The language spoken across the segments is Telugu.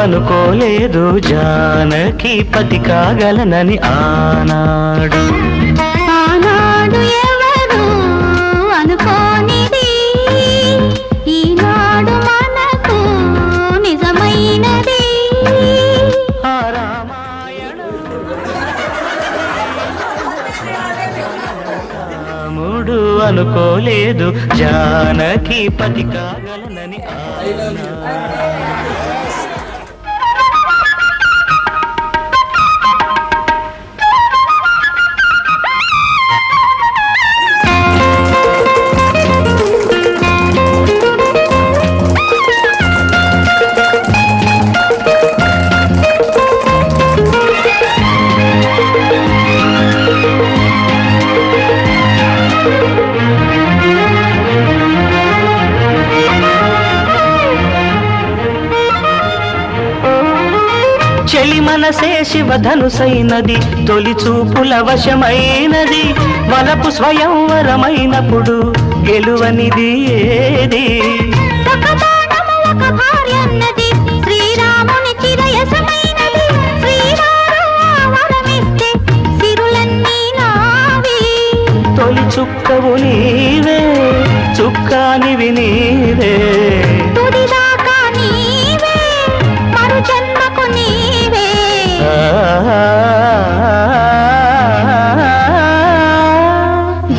అనుకోలేదు జానకి పతి కాగలనని ఆనాడు. ఆనాడు ఎవరు అనుకోనిది ఈనాడు మనకు నిజమైనది. ఆ రామాయణం రాముడు అనుకోలేదు జానకి పతి కాగలనని ఆనాడు. చెలి మనసే శివధనుసైనది తొలి చూపుల వశమైనది వలపు స్వయంవరమైనప్పుడు గెలువనిది ఏది. ఒక బాణము ఒక భార్యన్నది శ్రీరాముని చిరయసమైనది. శ్రీరామవరమిస్తే సిరులన్నీ నావి. తొలి చుక్కవు నీవే చుక్కానివి నీవే తుదిదాకా నీవే మరు జన్మకు నీవే.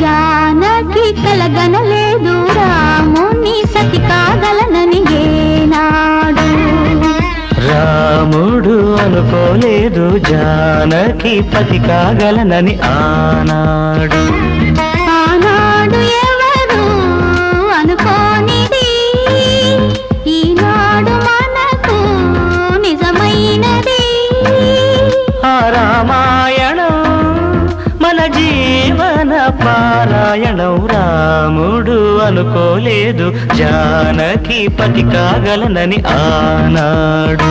జానకి కలగనలేదు రాముని సతి కాగలనని ఏనాడు. రాముడు అనుకోలేదు జానకి పతి కాగలనని ఆనాడు. ఆనాడు ఎవరు అనుకోనిది ఈనాడు మనకు నిజమైనది. ఆ రామాయణం మన జీవన పారాయణం. రాముడు అనుకోలేదు జానకి పతి కాగలనని ఆనాడు.